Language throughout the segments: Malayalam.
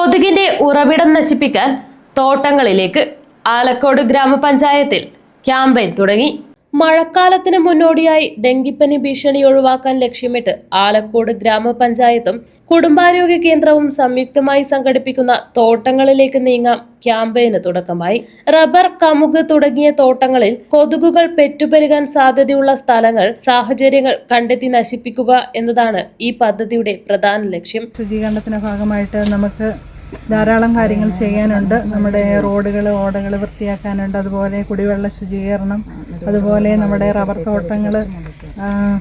കൊതുകിന്റെ ഉറവിടം നശിപ്പിക്കാൻ തോട്ടങ്ങളിലേക്ക് ആലക്കോട് ഗ്രാമപഞ്ചായത്തിൽ ക്യാമ്പയിൻ തുടങ്ങി. മഴക്കാലത്തിന് മുന്നോടിയായി ഡെങ്കിപ്പനി ഭീഷണി ഒഴിവാക്കാൻ ലക്ഷ്യമിട്ട് ആലക്കോട് ഗ്രാമപഞ്ചായത്തും കുടുംബാരോഗ്യ കേന്ദ്രവും സംയുക്തമായി സംഘടിപ്പിക്കുന്ന തോട്ടങ്ങളിലേക്ക് നീങ്ങാം ക്യാമ്പയിന് തുടക്കമായി. റബ്ബർ, കമുക് തുടങ്ങിയ തോട്ടങ്ങളിൽ കൊതുകുകൾ പെറ്റുപെരുകാൻ സാധ്യതയുള്ള സ്ഥലങ്ങൾ, സാഹചര്യങ്ങൾ കണ്ടെത്തി നശിപ്പിക്കുക എന്നതാണ് ഈ പദ്ധതിയുടെ പ്രധാന ലക്ഷ്യം. ശുചീകരണത്തിന്റെ ഭാഗമായിട്ട് നമുക്ക് ധാരാളം കാര്യങ്ങൾ ചെയ്യാനുണ്ട്. നമ്മുടെ റോഡുകൾ, ഓടകൾ വൃത്തിയാക്കാനുണ്ട്. അതുപോലെ കുടിവെള്ള ശുചീകരണം, അതുപോലെ നമ്മുടെ റബ്ബർ തോട്ടങ്ങൾ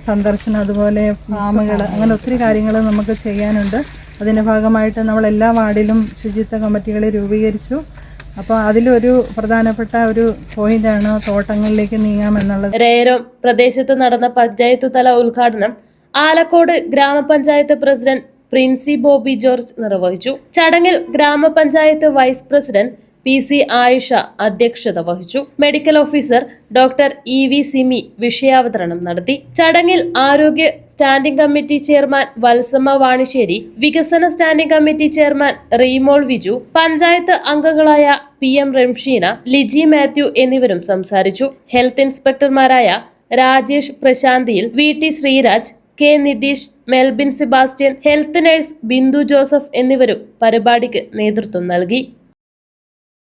സന്ദർശനം, അതുപോലെ ഫാമുകൾ, അങ്ങനെ ഒത്തിരി കാര്യങ്ങൾ നമുക്ക് ചെയ്യാനുണ്ട്. അതിൻ്റെ ഭാഗമായിട്ട് നമ്മൾ എല്ലാ വാർഡിലും ശുചിത്വ കമ്മിറ്റികളെ രൂപീകരിച്ചു. അപ്പോൾ അതിലൊരു പ്രധാനപ്പെട്ട ഒരു പോയിന്റാണ് തോട്ടങ്ങളിലേക്ക് നീങ്ങാമെന്നുള്ളത്. രേരം പ്രദേശത്ത് നടന്ന പഞ്ചായത്ത് തല ഉദ്ഘാടനം ആലക്കോട് ഗ്രാമപഞ്ചായത്ത് പ്രസിഡന്റ് പ്രിൻസി ബോബി ജോർജ് നിർവഹിച്ചു. ചടങ്ങിൽ ഗ്രാമപഞ്ചായത്ത് വൈസ് പ്രസിഡന്റ് PC ആയിഷ അധ്യക്ഷത വഹിച്ചു. Medical officer doctor EV Simi വിഷയാവതരണം നടത്തി. ചടങ്ങിൽ ആരോഗ്യ standing committee chairman Valsamma Vanissery, വികസന standing committee chairman Reemol Viju, panchayat അംഗങ്ങളായ PM റംഷീന, ലിജി മാത്യു എന്നിവരും സംസാരിച്ചു. ഹെൽത്ത് ഇൻസ്പെക്ടർമാരായ രാജേഷ് പ്രശാന്തിയിൽ, VT Sreeraj, K Nitheesh, Melbin Sebastian, health nurse Bindu Joseph എന്നിവരും പരിപാടിക്ക് നേതൃത്വം നൽകി.